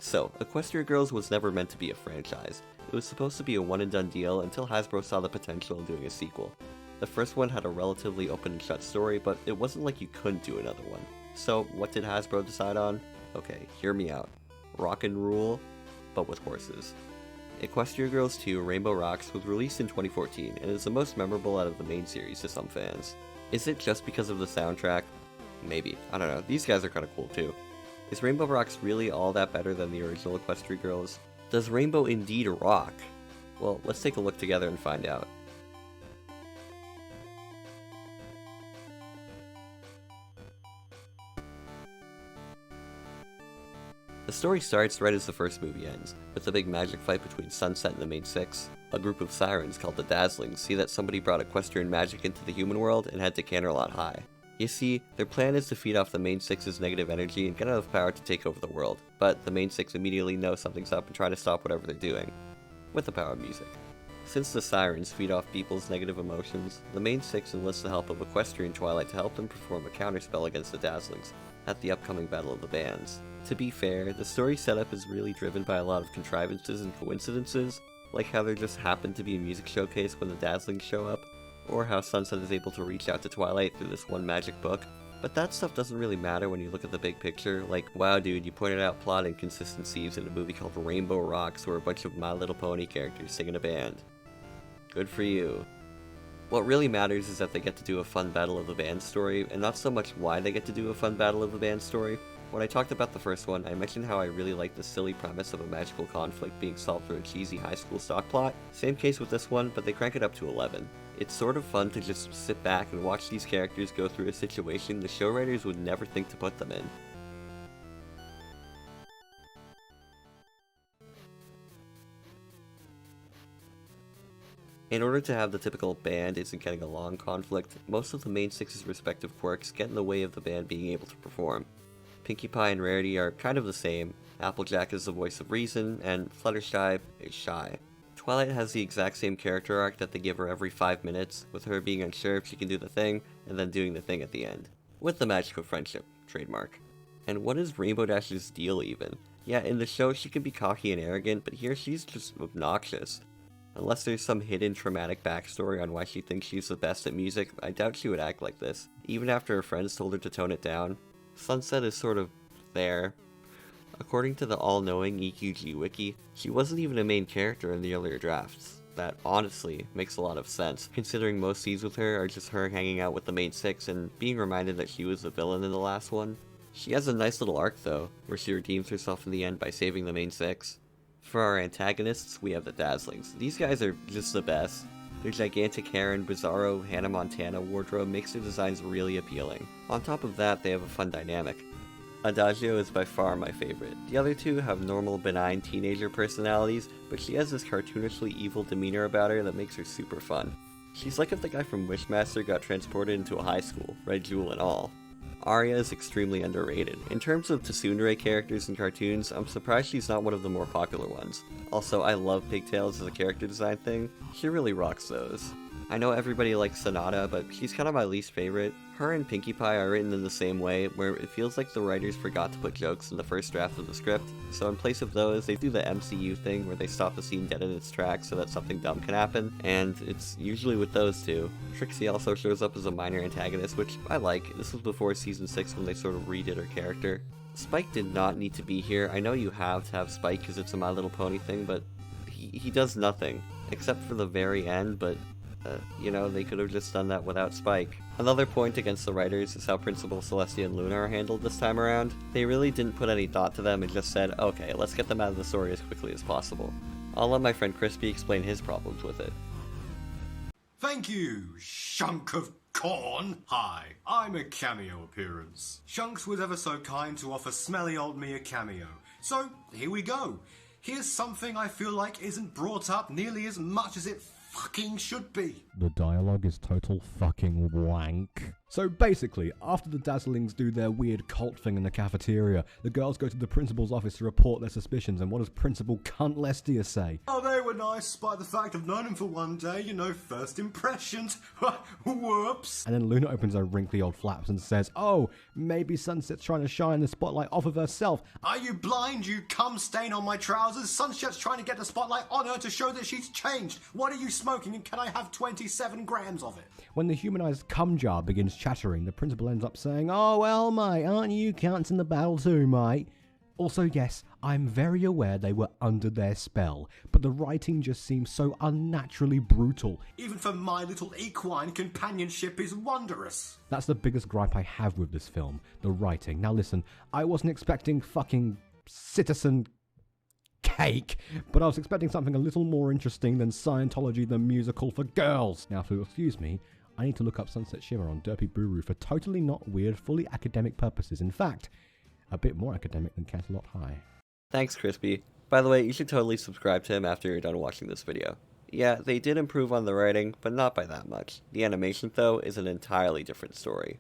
So, Equestria Girls was never meant to be a franchise. It was supposed to be a one-and-done deal until Hasbro saw the potential in doing a sequel. The first one had a relatively open and shut story, but it wasn't like you couldn't do another one. So, what did Hasbro decide on? Okay, hear me out. Rock and rule, but with horses. Equestria Girls 2 Rainbow Rocks was released in 2014 and is the most memorable out of the main series to some fans. Is it just because of the soundtrack? Maybe. I don't know. These guys are kinda cool too. Is Rainbow Rocks really all that better than the original Equestria Girls? Does Rainbow indeed rock? Well, let's take a look together and find out. The story starts right as the first movie ends, with a big magic fight between Sunset and the main six. A group of sirens called the Dazzlings see that somebody brought equestrian magic into the human world and head to Canterlot High. You see, their plan is to feed off the main six's negative energy and get enough power to take over the world, but the main six immediately know something's up and try to stop whatever they're doing, with the power of music. Since the sirens feed off people's negative emotions, the main six enlist the help of Equestrian Twilight to help them perform a counterspell against the Dazzlings at the upcoming Battle of the Bands. To be fair, the story setup is really driven by a lot of contrivances and coincidences, like how there just happened to be a music showcase when the Dazzlings show up, or how Sunset is able to reach out to Twilight through this one magic book. But that stuff doesn't really matter when you look at the big picture. Like, wow dude, you pointed out plot inconsistencies in a movie called Rainbow Rocks where a bunch of My Little Pony characters sing in a band. Good for you. What really matters is that they get to do a fun Battle of the Bands story, and not so much why they get to do a fun Battle of the Bands story. When I talked about the first one, I mentioned how I really like the silly premise of a magical conflict being solved through a cheesy high school stock plot. Same case with this one, but they crank it up to 11. It's sort of fun to just sit back and watch these characters go through a situation the show writers would never think to put them in. In order to have the typical band isn't getting along conflict, most of the main six's respective quirks get in the way of the band being able to perform. Pinkie Pie and Rarity are kind of the same, Applejack is the voice of reason, and Fluttershy is shy. Twilight has the exact same character arc that they give her every 5 minutes, with her being unsure if she can do the thing, and then doing the thing at the end. With the magic of friendship, trademark. And what is Rainbow Dash's deal even? Yeah, in the show she can be cocky and arrogant, but here she's just obnoxious. Unless there's some hidden traumatic backstory on why she thinks she's the best at music, I doubt she would act like this, even after her friends told her to tone it down. Sunset is sort of there. According to the all-knowing EQG wiki, she wasn't even a main character in the earlier drafts. That honestly makes a lot of sense, considering most scenes with her are just her hanging out with the main six and being reminded that she was the villain in the last one. She has a nice little arc though, where she redeems herself in the end by saving the main six. For our antagonists, we have the Dazzlings. These guys are just the best. Their gigantic hair and bizarro Hannah Montana wardrobe makes their designs really appealing. On top of that, they have a fun dynamic. Adagio is by far my favorite. The other two have normal, benign teenager personalities, but she has this cartoonishly evil demeanor about her that makes her super fun. She's like if the guy from Wishmaster got transported into a high school, Red Jewel and all. Arya is extremely underrated. In terms of tsundere characters in cartoons, I'm surprised she's not one of the more popular ones. Also, I love pigtails as a character design thing. She really rocks those. I know everybody likes Sonata, but she's kind of my least favorite. Her and Pinkie Pie are written in the same way, where it feels like the writers forgot to put jokes in the first draft of the script, so in place of those, they do the MCU thing where they stop the scene dead in its tracks so that something dumb can happen, and it's usually with those two. Trixie also shows up as a minor antagonist, which I like. This was before season 6 when they sort of redid her character. Spike did not need to be here. I know you have to have Spike because it's a My Little Pony thing, but he does nothing, except for the very end, but you know, they could have just done that without Spike. Another point against the writers is how Principal Celestia and Luna are handled this time around. They really didn't put any thought to them and just said, okay, let's get them out of the story as quickly as possible. I'll let my friend Crispy explain his problems with it. Thank you, Shunk of Corn. Hi, I'm a cameo appearance. Shunks was ever so kind to offer smelly old me a cameo. So, here we go. Here's something I feel like isn't brought up nearly as much as it fucking should be. The dialogue is total fucking wank. So basically, after the Dazzlings do their weird cult thing in the cafeteria, the girls go to the principal's office to report their suspicions, and what does Principal Cunt Lestia say? Oh, they were nice, despite the fact I've known him for one day, first impressions. Whoops. And then Luna opens her wrinkly old flaps and says, oh, maybe Sunset's trying to shine the spotlight off of herself. Are you blind, you cum stain on my trousers? Sunset's trying to get the spotlight on her to show that she's changed. What are you smoking, and can I have 27 grams of it? When the humanized cum jar begins chattering, the principal ends up saying, oh, well, mate, aren't you counting the battle too, mate? Also, yes, I'm very aware they were under their spell, but the writing just seems so unnaturally brutal. Even for my little equine, companionship is wondrous. That's the biggest gripe I have with this film, the writing. Now listen, I wasn't expecting fucking Citizen Cake, but I was expecting something a little more interesting than Scientology the Musical for girls. Now, if you'll excuse me, I need to look up Sunset Shimmer on Derpy Buru for totally not weird, fully academic purposes. In fact, a bit more academic than Canterlot High. Thanks, Crispy. By the way, you should totally subscribe to him after you're done watching this video. Yeah, they did improve on the writing, but not by that much. The animation, though, is an entirely different story.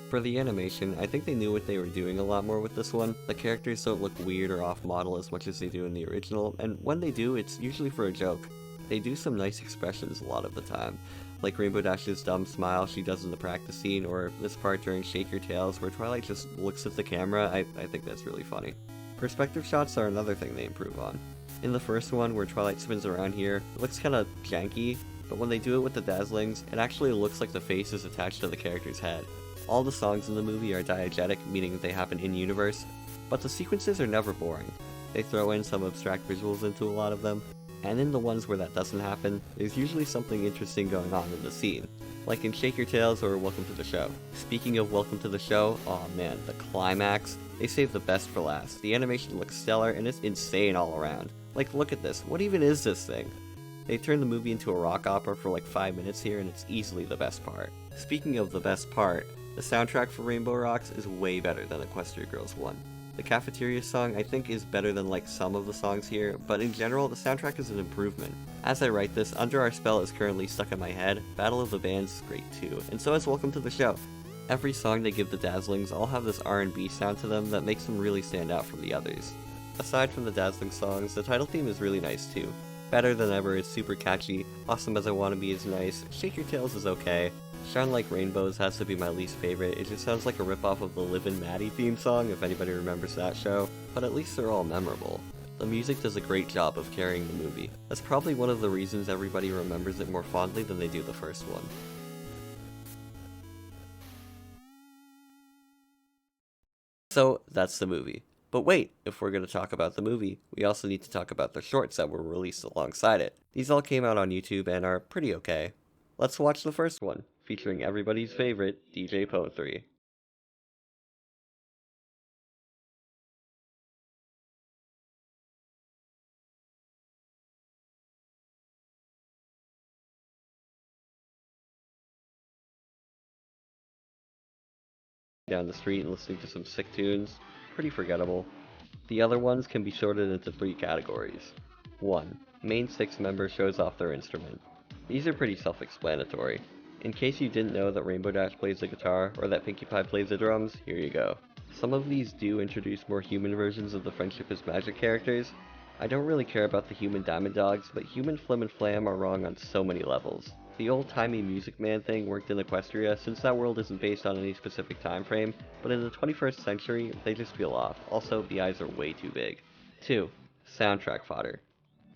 For the animation, I think they knew what they were doing a lot more with this one. The characters don't look weird or off-model as much as they do in the original, and when they do, it's usually for a joke. They do some nice expressions a lot of the time, like Rainbow Dash's dumb smile she does in the practice scene, or this part during Shake Your Tails where Twilight just looks at the camera. I think that's really funny. Perspective shots are another thing they improve on. In the first one, where Twilight spins around here, it looks kinda janky, but when they do it with the Dazzlings, it actually looks like the face is attached to the character's head. All the songs in the movie are diegetic, meaning they happen in-universe, but the sequences are never boring. They throw in some abstract visuals into a lot of them, and in the ones where that doesn't happen, there's usually something interesting going on in the scene, like in Shake Your Tails or Welcome to the Show. Speaking of Welcome to the Show, oh man, the climax, they saved the best for last. The animation looks stellar and it's insane all around. Like, look at this, what even is this thing? They turned the movie into a rock opera for like 5 minutes here, and it's easily the best part. Speaking of the best part, the soundtrack for Rainbow Rocks is way better than Equestria Girls 1. The Cafeteria song I think is better than like some of the songs here, but in general the soundtrack is an improvement. As I write this, Under Our Spell is currently stuck in my head, Battle of the Bands is great too, and so is Welcome to the Show. Every song they give the Dazzlings all have this R&B sound to them that makes them really stand out from the others. Aside from the Dazzling songs, the title theme is really nice too. Better Than Ever is super catchy, Awesome As I Wanna Be is nice, Shake Your Tails is okay, Shine Like Rainbows has to be my least favorite. It just sounds like a ripoff of the Livin' Maddie theme song, if anybody remembers that show, but at least they're all memorable. The music does a great job of carrying the movie. That's probably one of the reasons everybody remembers it more fondly than they do the first one. So, that's the movie. But wait, if we're going to talk about the movie, we also need to talk about the shorts that were released alongside it. These all came out on YouTube and are pretty okay. Let's watch the first one, featuring everybody's favorite, DJ Poetry. Down the street and listening to some sick tunes, pretty forgettable. The other ones can be sorted into 3 categories. 1. Main 6 member shows off their instrument. These are pretty self-explanatory. In case you didn't know that Rainbow Dash plays the guitar, or that Pinkie Pie plays the drums, here you go. Some of these do introduce more human versions of the Friendship is Magic characters. I don't really care about the human Diamond Dogs, but human Flim and Flam are wrong on so many levels. The old-timey Music Man thing worked in Equestria since that world isn't based on any specific time frame, but in the 21st century, they just feel off. Also, the eyes are way too big. 2. Soundtrack fodder.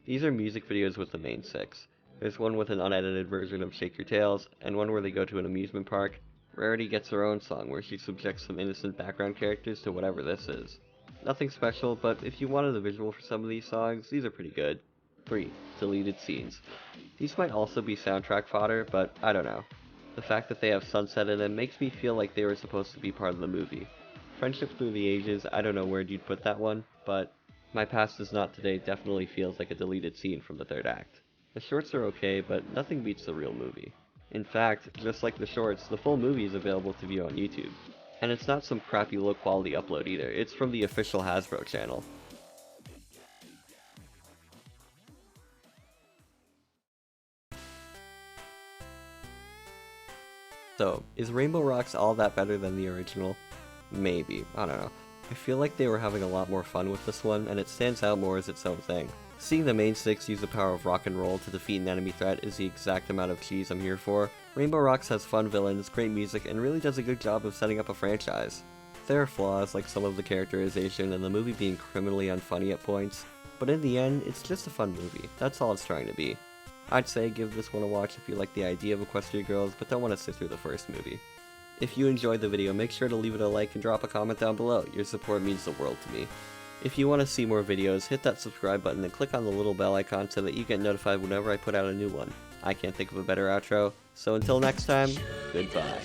These are music videos with the main 6. There's one with an unedited version of Shake Your Tails, and one where they go to an amusement park. Rarity gets her own song where she subjects some innocent background characters to whatever this is. Nothing special, but if you wanted a visual for some of these songs, these are pretty good. 3. Deleted scenes. These might also be soundtrack fodder, but I don't know. The fact that they have Sunset in them makes me feel like they were supposed to be part of the movie. Friendship Through the Ages, I don't know where you'd put that one, but My Past Is Not Today definitely feels like a deleted scene from the 3rd act. The shorts are okay, but nothing beats the real movie. In fact, just like the shorts, the full movie is available to view on YouTube. And it's not some crappy low quality upload either, it's from the official Hasbro channel. though, is Rainbow Rocks all that better than the original? Maybe, I don't know. I feel like they were having a lot more fun with this one, and it stands out more as its own thing. Seeing the main six use the power of rock and roll to defeat an enemy threat is the exact amount of cheese I'm here for. Rainbow Rocks has fun villains, great music, and really does a good job of setting up a franchise. There are flaws like some of the characterization and the movie being criminally unfunny at points, but in the end, it's just a fun movie. That's all it's trying to be. I'd say give this one a watch if you like the idea of Equestria Girls, but don't want to sit through the first movie. If you enjoyed the video, make sure to leave it a like and drop a comment down below. Your support means the world to me. If you want to see more videos, hit that subscribe button and click on the little bell icon so that you get notified whenever I put out a new one. I can't think of a better outro, so until next time, goodbye.